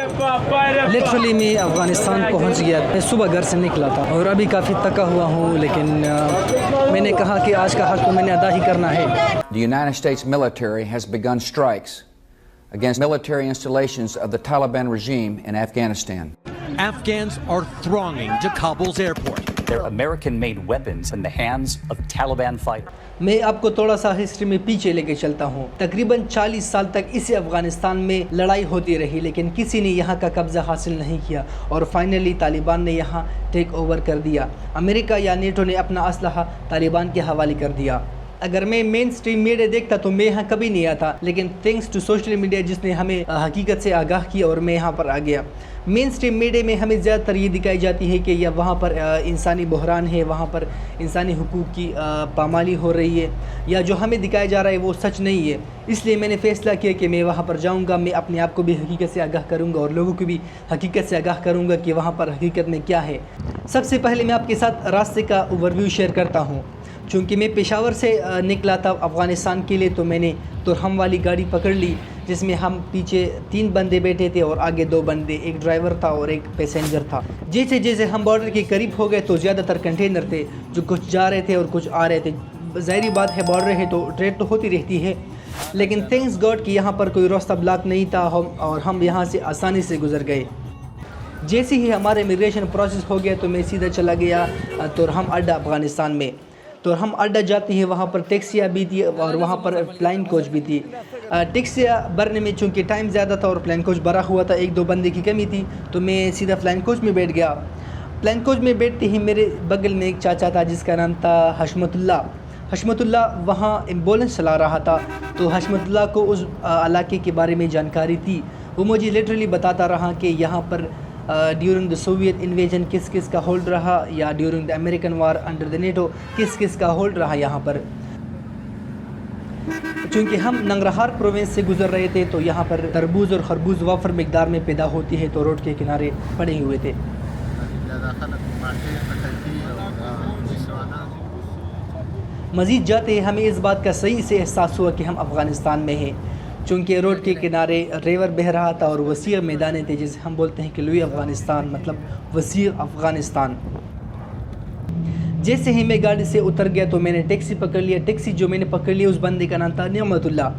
Literally मैं अफ़गानिस्तान पहुंच गया। मैं सुबह घर से निकला था और अभी काफ़ी थका हुआ हूँ, लेकिन मैंने कहा कि आज का हक़ तो मैंने अदा ही करना है। The United States military has begun strikes against military installations of the Taliban regime in Afghanistan. Afghans are thronging to Kabul's airport. They're American-made weapons in the hands of Taliban fighters. मैं आपको थोड़ा सा history में पीछे लेके चलता हूँ। तकरीबन 40 साल तक इसी अफ़गानिस्तान में लड़ाई होती रही, लेकिन किसी ने यहाँ का कब्ज़ा हासिल नहीं किया और फाइनली तालिबान ने यहाँ टेक ओवर कर दिया। अमेरिका या नेटो ने अपना असलहा तालिबान के हवाले कर दिया। अगर मैं मेन स्ट्रीम मीडिया देखता तो मैं यहाँ कभी नहीं आता, लेकिन थैंक्स टू सोशल मीडिया जिसने हमें हकीकत से आगाह किया और मैं यहाँ पर आ गया। मेन स्ट्रीम मीडिया में हमें ज़्यादातर ये दिखाई जाती है कि या वहाँ पर इंसानी बहरान है, वहाँ पर इंसानी हुकूक की पामाली हो रही है, या जो हमें दिखाया जा रहा है वो सच नहीं है। इसलिए मैंने फ़ैसला किया कि मैं वहाँ पर जाऊँगा, मैं अपने आप को भी हकीकत से आगाह करूँगा और लोगों को भी हकीकत से आगाह करूँगा कि वहाँ पर हकीकत में क्या है। सबसे पहले मैं आपके साथ रास्ते का ओवरव्यू शेयर करता हूँ। चूँकि मैं पेशावर से निकला था अफ़गानिस्तान के लिए, तो मैंने तुरहम वाली गाड़ी पकड़ ली, जिसमें हम पीछे 3 बंदे बैठे थे और आगे 2 बंदे, एक ड्राइवर था और एक पैसेंजर था। जैसे जैसे हम बॉर्डर के करीब हो गए तो ज़्यादातर कंटेनर थे जो कुछ जा रहे थे और कुछ आ रहे थे। ज़ाहिरी बात है, बॉर्डर है तो ट्रेड तो होती रहती है, लेकिन थैंक्स गॉड कि यहाँ पर कोई रास्ता ब्लॉक नहीं था और हम यहाँ से आसानी से गुजर गए। जैसे ही हमारा इमिग्रेशन प्रोसेस हो गया तो मैं सीधा चला गया तुरहम अड्डा अफ़गानिस्तान में। तो हम अड्डा जाती है, वहाँ पर टैक्सियाँ भी थी और वहाँ पर फ्लाइंग कोच भी थी। टैक्सियाँ भरने में चूँकि टाइम ज़्यादा था और फ्लाइंग कोच भरा हुआ था, 1-2 बंदे की कमी थी, तो मैं सीधा फ्लाइंग कोच में बैठ गया। फ्लाइंग कोच में बैठते ही मेरे बगल में एक चाचा था जिसका नाम था हशमतुल्ला वहाँ एम्बुलेंस चला रहा था। तो हशमतुल्ला को उस इलाके के बारे में जानकारी थी। वो मुझे लिटरली बताता रहा कि यहाँ पर ड्यूरिंग द सोवियत इन्वेजन किस किस का होल्ड रहा, या during the American war under the NATO किस किस का होल्ड रहा यहाँ पर। चूँकि हम नंगरहार प्रोविंस से गुजर रहे थे तो यहाँ पर तरबूज और खरबूज वाफर मिकदार में पैदा होती है, तो रोड के किनारे पड़े हुए थे। मज़ीद जाते हमें इस बात का सही से एहसास हुआ कि हम अफ़गानिस्तान में हैं, चूँकि रोड के किनारे रिवर बह रहा था और वसीअ मैदाने थे, जिसे हम बोलते हैं कि लुई अफ़गानिस्तान, मतलब वसीअ अफ़गानिस्तान। जैसे ही मैं गाड़ी से उतर गया तो मैंने टैक्सी पकड़ लिया। टैक्सी जो मैंने पकड़ लिया उस बंदे का नाम था नियामतुल्ला।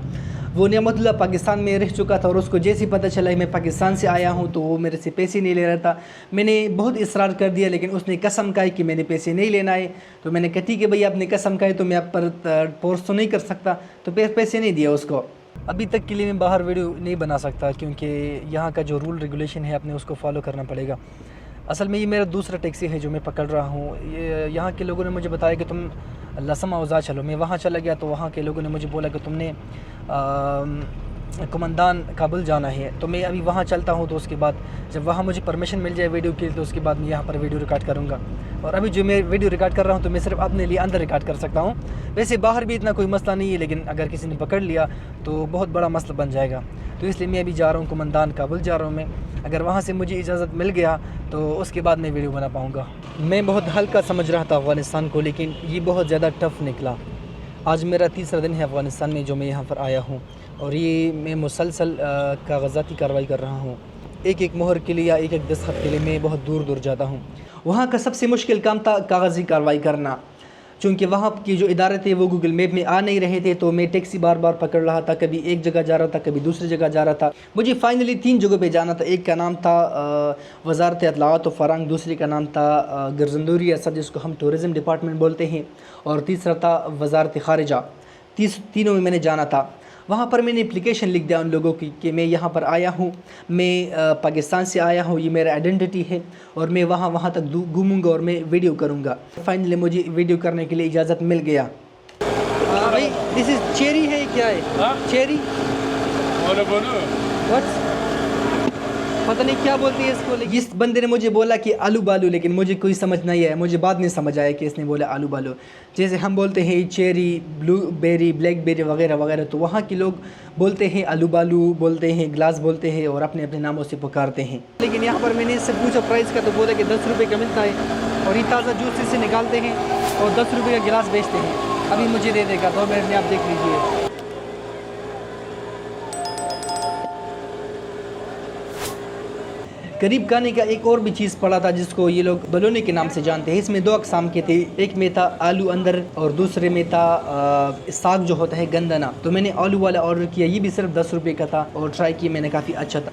वो नियामतुल्ला पाकिस्तान में रह चुका था और उसको जैसे ही पता चला मैं पाकिस्तान से आया हूँ तो वो मेरे से पैसे नहीं ले रहा था। मैंने बहुत इसरार कर दिया, लेकिन उसने कसम खाई कि मैंने पैसे नहीं लेना है। तो मैंने कहा ठीक है भैया, आपने कसम खाई तो मैं आप पर फोर्स तो नहीं कर सकता, तो पैसे नहीं दिया उसको। अभी तक के लिए मैं बाहर वीडियो नहीं बना सकता, क्योंकि यहाँ का जो रूल रेगुलेशन है अपने उसको फॉलो करना पड़ेगा। असल में ये मेरा दूसरा टैक्सी है जो मैं पकड़ रहा हूँ। यहाँ के लोगों ने मुझे बताया कि तुम लसम औज़ा चलो। मैं वहाँ चला गया तो वहाँ के लोगों ने मुझे बोला कि तुमने कुमंदान काबुल जाना है। तो मैं अभी वहाँ चलता हूँ, तो उसके बाद जब वहाँ मुझे परमिशन मिल जाए वीडियो के लिए तो उसके बाद मैं यहाँ पर वीडियो रिकॉर्ड करूँगा। और अभी जो मैं वीडियो रिकॉर्ड कर रहा हूँ तो मैं सिर्फ अपने लिए अंदर रिकॉर्ड कर सकता हूँ। वैसे बाहर भी इतना कोई मसला नहीं है, लेकिन अगर किसी ने पकड़ लिया तो बहुत बड़ा मसला बन जाएगा। तो इसलिए मैं अभी जा रहा हूँ कुमंदान काबुल जा रहा हूँ मैं। अगर वहाँ से मुझे इजाज़त मिल गया तो उसके बाद मैं वीडियो बना पाऊँगा। मैं बहुत हल्का समझ रहा था अफ़गानिस्तान को, लेकिन ये बहुत ज़्यादा टफ़ निकला। आज मेरा तीसरा दिन है अफ़गानिस्तान में जो मैं यहाँ पर आया हूँ, और ये मैं मुसलसल कागज़ाती कार्रवाई कर रहा हूँ। एक एक मोहर के लिए या एक एक दस्तखत के लिए मैं बहुत दूर दूर जाता हूँ। वहाँ का सबसे मुश्किल काम था कागज़ी कार्रवाई करना, चूँकि वहाँ की जो इदारे थे वो गूगल मैप में आ नहीं रहे थे। तो मैं टैक्सी बार बार पकड़ रहा था, कभी एक जगह जा रहा था, कभी दूसरी जगह जा रहा था। मुझे फाइनली 3 जगह पे जाना था। एक का नाम था वज़ारत इत्तलाआत व फ़रांग, दूसरी का नाम था गरजंदूरी असद जिसको हम टूरिज़म डिपार्टमेंट बोलते हैं, और तीसरा था वज़ारत ख़ारिजा। तीनों में मैंने जाना था। वहाँ पर मैंने एप्लीकेशन लिख दिया उन लोगों की कि मैं यहाँ पर आया हूँ, मैं पाकिस्तान से आया हूँ, ये मेरा आइडेंटिटी है और मैं वहाँ तक घूमूंगा और मैं वीडियो करूँगा। फाइनली मुझे वीडियो करने के लिए इजाज़त मिल गया। भाई दिस इज़ चेरी है, क्या है चेरी? पता नहीं क्या बोलती है इसको। इस बंदे ने मुझे बोला कि आलू बालू, लेकिन मुझे कोई समझ नहीं आया। मुझे बाद में समझ आया कि इसने बोला आलू बालू। जैसे हम बोलते हैं चेरी, ब्लूबेरी, ब्लैकबेरी वगैरह वगैरह, तो वहाँ के लोग बोलते हैं आलू बालू, बोलते हैं ग्लास, बोलते हैं और अपने अपने नामों से पुकारते हैं। लेकिन यहाँ पर मैंने इससे पूछा प्राइस का, तो बोला कि 10 रुपये का मिलता है और ये ताज़ा जूस इससे निकालते हैं और 10 रुपये का गिलास बेचते हैं। अभी मुझे दे देगा 2 मिनट में, आप देख लीजिए। करीब खाने का एक और भी चीज़ पड़ा था जिसको ये लोग बलोने के नाम से जानते हैं। इसमें 2 अक़साम के थे, एक में था आलू अंदर और दूसरे में था साग जो होता है गंदना। तो मैंने आलू वाला ऑर्डर किया, ये भी सिर्फ 10 रुपये का था और ट्राई किया मैंने, काफ़ी अच्छा था।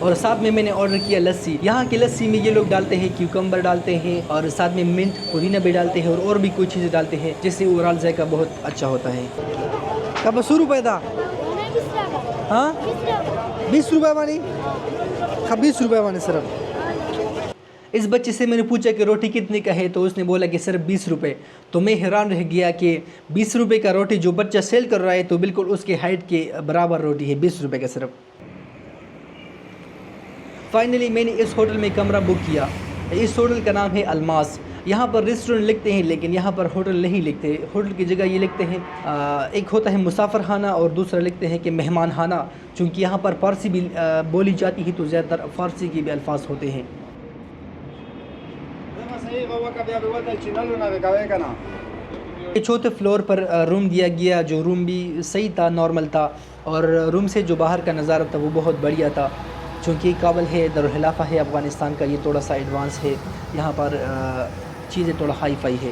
और साथ में मैंने ऑर्डर किया लस्सी। यहाँ की लस्सी में ये लोग डालते हैं क्यूकम्बर डालते हैं और साथ में मिंट पुदीना भी डालते हैं और भी कुछ चीज़ें डालते हैं जिससे ओवरऑल जायका बहुत अच्छा होता है। कब 100 रुपये था? हाँ 20 रुपये वाली, 20 रुपये वाली सिर्फ। इस बच्चे से मैंने पूछा कि रोटी कितने का है, तो उसने बोला कि सिर्फ 20 रुपये। तो मैं हैरान रह गया कि 20 रुपये का रोटी जो बच्चा सेल कर रहा है तो बिल्कुल उसके हाइट के बराबर रोटी है, 20 रुपये का सिर्फ। फाइनली मैंने इस होटल में कमरा बुक किया। इस होटल का नाम है अलमास। यहाँ पर रेस्टोरेंट लिखते हैं लेकिन यहाँ पर होटल नहीं लिखते। होटल की जगह ये लिखते हैं एक होता है मुसाफिर खाना और दूसरा लिखते हैं कि मेहमान खाना। चूँकि यहाँ पर फ़ारसी भी बोली जाती है तो ज़्यादातर फ़ारसी के भी अल्फाज होते हैं। चौथे फ्लोर पर रूम दिया गया, जो रूम भी सही था, नॉर्मल था और रूम से जो बाहर का नज़ारा था वो बहुत बढ़िया था। चूँकि काबुल है, दारुल खिलाफा है अफ़गानिस्तान का, ये थोड़ा सा एडवांस है, यहाँ पर चीज़ें थोड़ा हाई फाई है।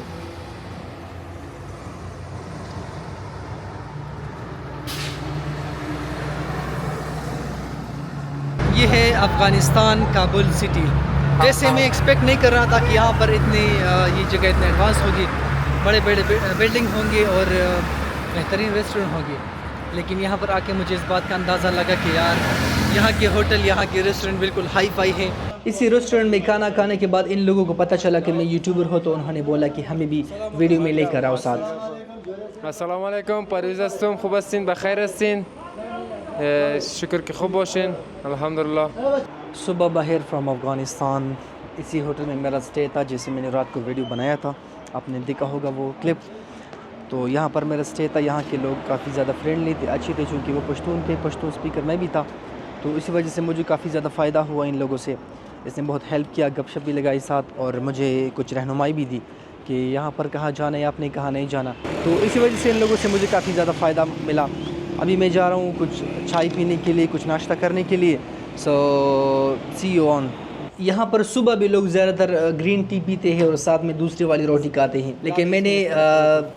ये है अफ़गानिस्तान काबुल सिटी। जैसे मैं एक्सपेक्ट नहीं कर रहा था कि यहाँ पर इतनी ये जगह इतनी एडवांस होगी, बड़े बड़े बिल्डिंग होंगे और बेहतरीन रेस्टोरेंट होंगे, लेकिन यहाँ पर आके मुझे इस बात का अंदाज़ा लगा कि यार यहाँ के होटल, यहाँ के रेस्टोरेंट बिल्कुल हाई फाई है। इसी रेस्टोरेंट में खाना खाने के बाद इन लोगों को पता चला कि मैं यूट्यूबर हूँ, तो उन्होंने बोला कि हमें भी वीडियो में लेकर आओ साथ। अस्सलाम वालेकुम, परवेज़ हस्तम, खूब हस्तीन, बखैर हस्तीन, शुक्र कि खूब बाशिन, अल्हम्दुलिल्लाह। सुबह बहर फ्रॉम अफ़गानिस्तान। इसी होटल में मेरा स्टे था जिसे मैंने रात को वीडियो बनाया था, आपने देखा होगा वो क्लिप। तो यहाँ पर मेरा स्टे था। यहाँ के लोग काफ़ी ज़्यादा फ्रेंडली थे, अच्छे थे, चूँकि वो पश्तून थे, पश्तून स्पीकर मैं भी था, तो इसी वजह से मुझे काफ़ी ज़्यादा फ़ायदा हुआ इन लोगों से। इसने बहुत हेल्प किया, गपशप भी लगाई साथ और मुझे कुछ रहनुमाई भी दी कि यहाँ पर कहाँ जाना है, आपने कहाँ नहीं जाना। तो इसी वजह से इन लोगों से मुझे काफ़ी ज़्यादा फ़ायदा मिला। अभी मैं जा रहा हूँ कुछ चाय पीने के लिए, कुछ नाश्ता करने के लिए। सो सी यू ऑन। यहाँ पर सुबह भी लोग ज़्यादातर ग्रीन टी पीते हैं और साथ में दूसरी वाली रोटी खाते हैं, लेकिन मैंने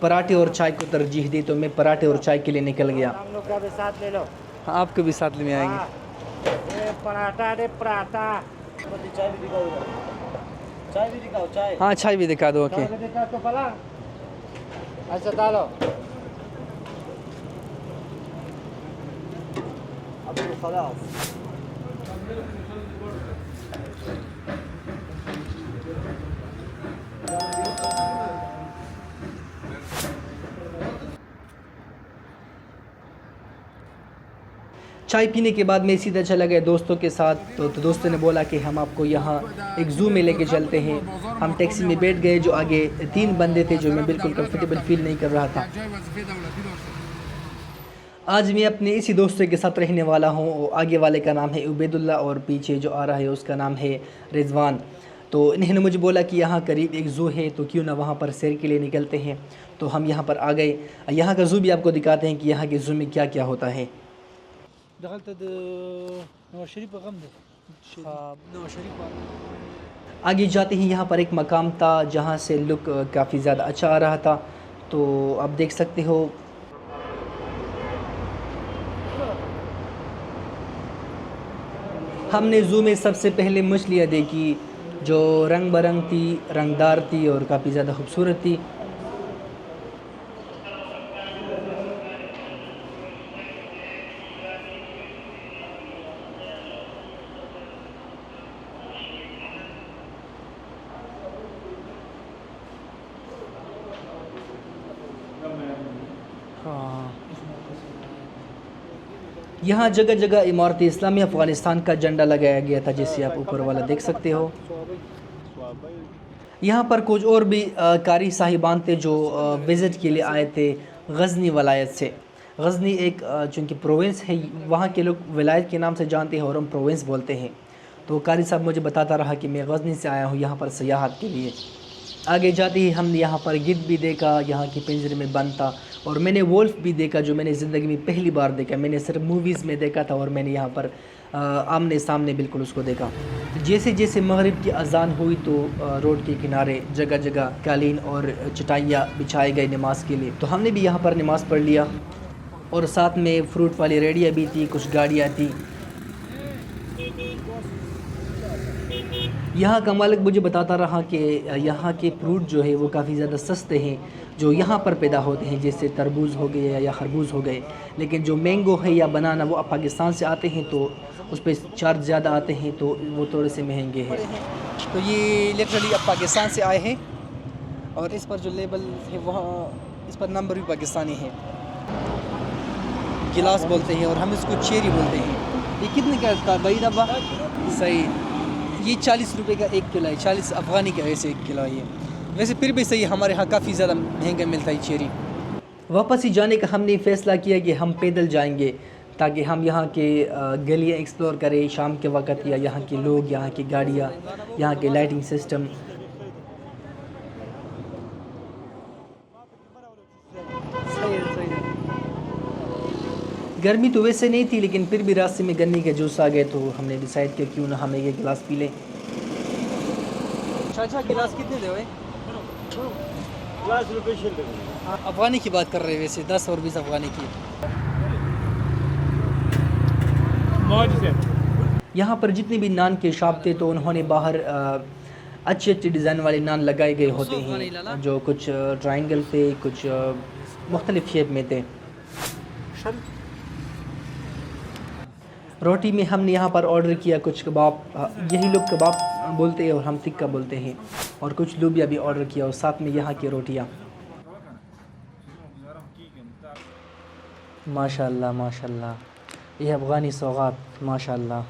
पराठे और चाय को तरजीह दी, तो मैं पराठे और चाय के लिए निकल गया। हम लोग का भी साथ ले लो। हाँ, आपको भी साथ लेने आएंगे। पराठा रे पराठा। चाय भी दिखाओ, चाय भी दिखाओ, चाय। हाँ, चाय भी दिखा दो। ओके, तो फला अच्छा डालो। अब खलास। चाय पीने के बाद मैं सीधा चला गया दोस्तों के साथ। तो दोस्तों ने बोला कि हम आपको यहाँ एक ज़ू में लेके चलते हैं। हम टैक्सी में बैठ गए, जो आगे 3 बंदे थे, जो मैं बिल्कुल कंफर्टेबल फील नहीं कर रहा था। आज मैं अपने इसी दोस्तों के साथ रहने वाला हूँ। आगे वाले का नाम है उबैदुल्ला और पीछे जो आ रहा है उसका नाम है रिजवान। तो इन्होंने मुझे बोला कि यहाँ करीब एक ज़ू है, तो क्यों ना वहाँ पर सैर के लिए निकलते हैं। तो हम यहाँ पर आ गए। यहाँ का ज़ू भी आपको दिखाते हैं कि यहाँ के ज़ू में क्या क्या होता है। आगे जाते ही यहाँ पर एक मकाम था जहाँ से लुक काफ़ी ज़्यादा अच्छा आ रहा था, तो आप देख सकते हो। हमने ज़ू में सबसे पहले मछलियाँ देखी जो रंग बरंग थी, रंगदार थी और काफ़ी ज़्यादा खूबसूरत थी। यहाँ जगह जगह इमारत इस्लामी अफ़गानिस्तान का झंडा लगाया गया था, जिसे आप ऊपर वाला देख सकते हो। यहाँ पर कुछ और भी कारी साहिबान थे जो विज़िट के लिए आए थे गज़नी वलायत से। गज़नी एक चूँकि प्रोविंस है, वहाँ के लोग विलायत के नाम से जानते हैं और हम प्रोविंस बोलते हैं। तो कारी साहब मुझे बताता रहा कि मैं गज़नी से आया हूँ यहाँ पर सियाहत के लिए। आगे जाते ही हमने यहाँ पर गिद्ध भी देखा, यहाँ के पिंजरे में बंद था, और मैंने वोल्फ भी देखा जो मैंने ज़िंदगी में पहली बार देखा। मैंने सिर्फ मूवीज़ में देखा था और मैंने यहाँ पर आमने सामने बिल्कुल उसको देखा। जैसे जैसे मगरिब की अजान हुई तो रोड के किनारे जगह जगह कालीन और चटाइयाँ बिछाए गए नमाज के लिए, तो हमने भी यहाँ पर नमाज़ पढ़ लिया। और साथ में फ्रूट वाली रेडियाँ भी थी, कुछ गाड़ियाँ थी। यहाँ का मालिक मुझे बताता रहा कि यहाँ के फ्रूट जो है वो काफ़ी ज़्यादा सस्ते हैं जो यहाँ पर पैदा होते हैं, जैसे तरबूज हो गए या खरबूज हो गए। लेकिन जो मैंगो है या बनाना वो पाकिस्तान से आते हैं तो उस पर चार्ज ज़्यादा आते हैं, तो वो थोड़े से महंगे हैं। तो ये लिटरली अब पाकिस्तान से आए हैं और इस पर जो लेबल है वहाँ इस पर नंबर भी पाकिस्तानी है। गिलास बोलते हैं और हम इसको चेरी बोलते हैं। ये कितने का था भाई डब्बा? सही, ये 40 रुपये का 1 किलो है, 40 अफ़गानी का वैसे 1 किलो है ये। वैसे फिर भी सही, हमारे यहाँ काफ़ी ज़्यादा महंगा मिलता है चेरी। वापस ही जाने का हमने फ़ैसला किया कि हम पैदल जाएंगे ताकि हम यहाँ के गलियाँ एक्सप्लोर करें शाम के वक़्त, या यहाँ के लोग, यहाँ की गाड़ियाँ, यहाँ के लाइटिंग सिस्टम। गर्मी तो वैसे नहीं थी लेकिन फिर भी रास्ते में गन्ने के जूस आ गए तो हमने डिसाइड किया क्यों ना हम एक गिलास पी लें। अच्छा गिलास कितने दे भाई? अफ़गानी की बात कर रहे हैं वैसे, 10 और 20 अफ़गानी की। यहाँ पर जितने भी नान के शॉप थे तो उन्होंने बाहर अच्छे अच्छे डिज़ाइन वाले नान लगाए गए होते हैं जो कुछ ट्रायंगल थे, कुछ मुख्तलिफ शेप में थे। रोटी में हमने यहाँ पर ऑर्डर किया कुछ कबाब, यही लोग कबाब बोलते हैं और हम टिक्का बोलते हैं, और कुछ लूबिया भी ऑर्डर किया और साथ में यहाँ की रोटियाँ। माशाल्लाह माशाल्लाह, ये अफ़गानी सौगात माशाल्लाह।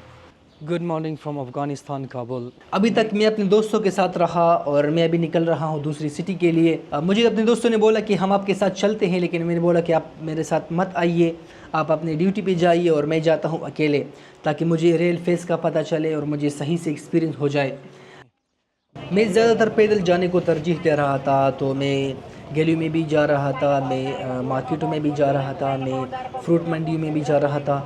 Good morning from Afghanistan Kabul. अभी तक मैं अपने दोस्तों के साथ रहा और मैं अभी निकल रहा हूँ दूसरी सिटी के लिए। मुझे अपने दोस्तों ने बोला कि हम आपके साथ चलते हैं, लेकिन मैंने बोला कि आप मेरे साथ मत आइए, आप अपने ड्यूटी पे जाइए और मैं जाता हूँ अकेले, ताकि मुझे रेल फेस का पता चले और मुझे सही से एक्सपीरियंस हो जाए। मैं ज़्यादातर पैदल जाने को तरजीह दे रहा था, तो मैं गलियों में भी जा रहा था, मैं मार्केटों में भी जा रहा था, मैं फ्रूट मंडियों में भी जा रहा था।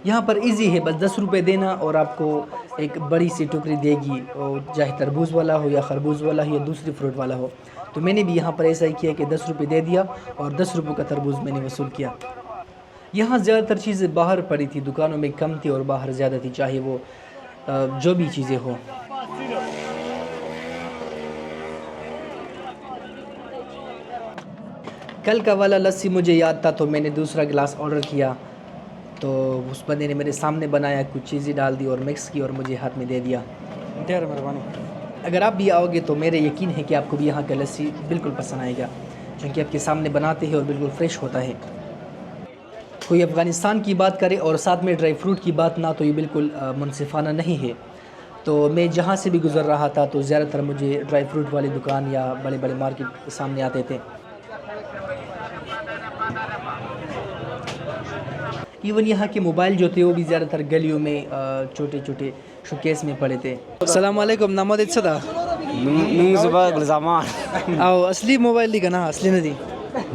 यहाँ पर इजी है, बस 10 रुपये देना और आपको एक बड़ी सी टोकरी देगी, और चाहे तरबूज वाला हो या खरबूज वाला हो या दूसरी फ्रूट वाला हो। तो मैंने भी यहाँ पर ऐसा ही किया कि 10 रुपये दे दिया और 10 रुपये का तरबूज मैंने वसूल किया। यहाँ ज़्यादातर चीज़ें बाहर पड़ी थी, दुकानों में कम थी और बाहर ज़्यादा थी, चाहे वो जो भी चीज़ें हो। कल का वाला लस्सी मुझे याद था तो मैंने दूसरा गिलास ऑर्डर किया, तो उस बंदे ने मेरे सामने बनाया, कुछ चीज़ें डाल दी और मिक्स की और मुझे हाथ में दे दिया। ढेर मेहरबानी। अगर आप भी आओगे तो मेरे यकीन है कि आपको भी यहाँ का लस्सी बिल्कुल पसंद आएगा, क्योंकि आपके सामने बनाते हैं और बिल्कुल फ्रेश होता है। कोई अफ़गानिस्तान की बात करे और साथ में ड्राई फ्रूट की बात ना, तो ये बिल्कुल मुनसिफाना नहीं है। तो मैं जहाँ से भी गुज़र रहा था तो ज़्यादातर मुझे ड्राई फ्रूट वाली दुकान या बड़े बड़े मार्केट सामने आते थे। इवन यहाँ के मोबाइल जो थे वो भी ज़्यादातर गलियों में छोटे छोटे शोकेस में पड़े थे। अस्सलाम वालेकुम, नाम देख सदा आओ असली मोबाइल दी ना, असली नहीं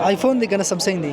आईफोन दी ना सैमसंग दी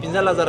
15000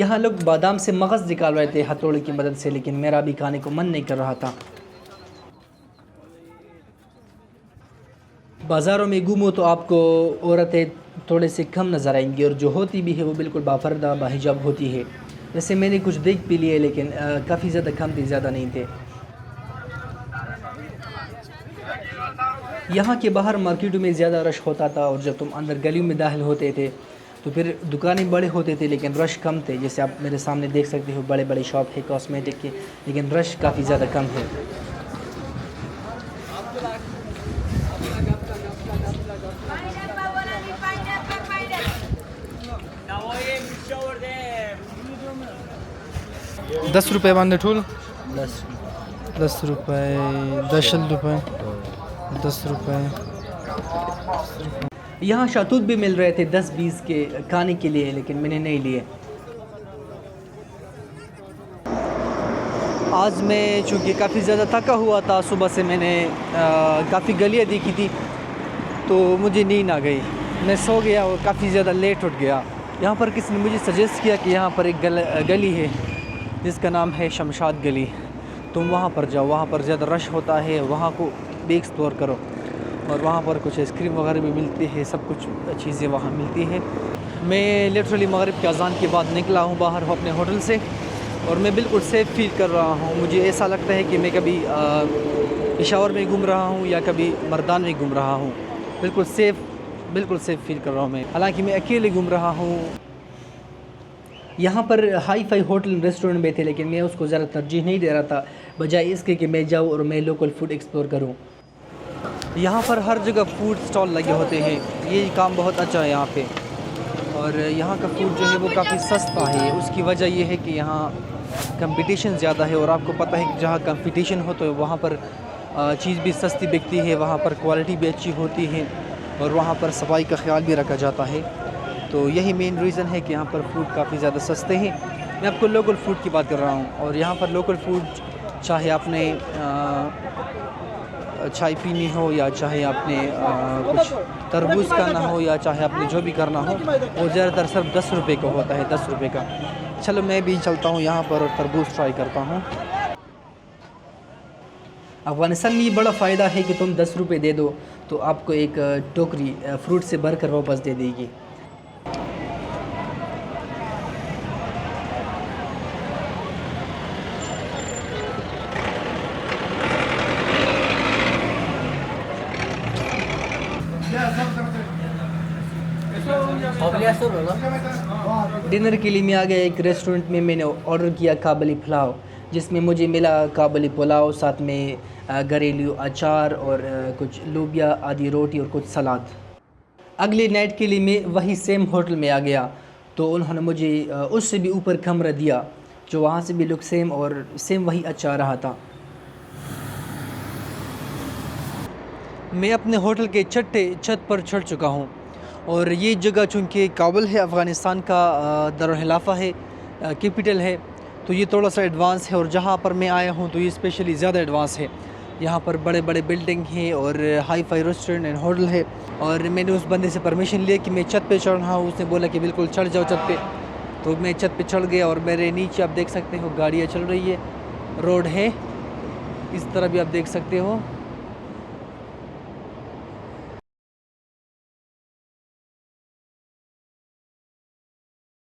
यहाँ लोग बादाम से मगज़ निकाल रहे थे हथौड़े की मदद से, लेकिन मेरा भी खाने को मन नहीं कर रहा था। बाज़ारों में घूमो तो आपको औरतें थोड़े से कम नज़र आएंगी और जो होती भी है वो बिल्कुल बापर्दा बाहिजाब होती है। वैसे मैंने कुछ देख भी लिए लेकिन काफ़ी ज़्यादा कम थे, ज़्यादा नहीं थे। यहाँ के बाहर मार्केटों में ज़्यादा रश होता था और जब तुम अंदर गलियों में दाखिल होते थे तो फिर दुकानें बड़े होते थे लेकिन रश कम थे। जैसे आप मेरे सामने देख सकते हो बड़े बड़े शॉप है कॉस्मेटिक के, लेकिन रश काफ़ी ज़्यादा कम है। ₹10 बांधे ठूल 10 रुपये 10 रुपये 10 रुपये। यहाँ शहतूत भी मिल रहे थे 10-20 के खाने के लिए, लेकिन मैंने नहीं लिए। आज मैं चूँकि काफ़ी ज़्यादा थका हुआ था, सुबह से मैंने काफ़ी गलियाँ देखी थी तो मुझे नींद आ गई, मैं सो गया और काफ़ी ज़्यादा लेट उठ गया। यहाँ पर किसी ने मुझे सजेस्ट किया कि यहाँ पर एक गली है जिसका नाम है शमशाद गली, तुम वहाँ पर जाओ, वहाँ पर ज़्यादा रश होता है, वहाँ को भी एक्सप्लोर करो और वहाँ पर कुछ आइसक्रीम वगैरह भी मिलती है, सब कुछ चीज़ें वहाँ मिलती है। मैं लिटरली मगरिब के अज़ान के बाद निकला हूँ बाहर अपने होटल से और मैं बिल्कुल सेफ़ फील कर रहा हूँ। मुझे ऐसा लगता है कि मैं कभी पेशावर में घूम रहा हूँ या कभी मर्दान में घूम रहा हूँ। बिल्कुल सेफ़ फील कर रहा हूँ मैं, हालांकि मैं अकेले घूम रहा हूँ। यहाँ पर हाई फाई होटल रेस्टोरेंट में थे लेकिन मैं उसको ज़्यादा तरजीह नहीं दे रहा था, बजाय इसके कि मैं जाऊँ और मैं लोकल फूड एक्सप्लोर करूँ। यहाँ पर हर जगह फूड स्टॉल लगे होते हैं, ये काम बहुत अच्छा है यहाँ पे। और यहाँ का फूड जो है वो काफ़ी सस्ता है। उसकी वजह ये है कि यहाँ कंपटीशन ज़्यादा है और आपको पता है कि जहाँ कंपटीशन हो तो वहाँ पर चीज़ भी सस्ती बिकती है, वहाँ पर क्वालिटी भी अच्छी होती है और वहाँ पर सफाई का ख्याल भी रखा जाता है। तो यही मेन रीज़न है कि यहाँ पर फूड काफ़ी ज़्यादा सस्ते हैं। मैं आपको लोकल फूड की बात कर रहा हूँ और यहाँ पर लोकल फूड, चाहे आपने चाय पीनी हो या चाहे आपने कुछ तरबूज करना हो या चाहे आपने जो भी करना हो, वो ज़्यादातर सिर्फ 10 रुपये का होता है, 10 रुपये का। चलो मैं भी चलता हूँ यहाँ पर और तरबूज ट्राई करता हूँ। अफ़गानिस्तान में ये बड़ा फ़ायदा है कि तुम 10 रुपये दे दो तो आपको एक टोकरी फ्रूट से भर कर वापस दे देगी। डिनर के लिए मैं आ गया एक रेस्टोरेंट में, मैंने ऑर्डर किया काबली पुलाव, जिसमें मुझे मिला काबली पुलाव, साथ में घरेलू अचार और कुछ लोबिया आदि रोटी और कुछ सलाद। अगले नाइट के लिए मैं वही सेम होटल में आ गया तो उन्होंने मुझे उससे भी ऊपर कमरा दिया जो वहाँ से भी लुक सेम और सेम वही अच्छा रहा था। मैं अपने होटल के छत पर चढ़ चुका हूँ और ये जगह चूँकि काबुल है, अफ़गानिस्तान का दारुल-खिलाफ़ा है, कैपिटल है, तो ये थोड़ा सा एडवांस है और जहाँ पर मैं आया हूँ तो ये स्पेशली ज़्यादा एडवांस है। यहाँ पर बड़े बड़े बिल्डिंग हैं और hi fi restaurant and hotel है। और मैंने उस बंदे से परमिशन लिया कि मैं छत पे चढ़ रहा हूँ, उसने बोला कि बिल्कुल चढ़ जाओ छत पे, तो मैं छत पे चढ़ गया और मेरे नीचे आप देख सकते हो गाड़ियाँ चल रही है, रोड है, इस तरह भी आप देख सकते हो।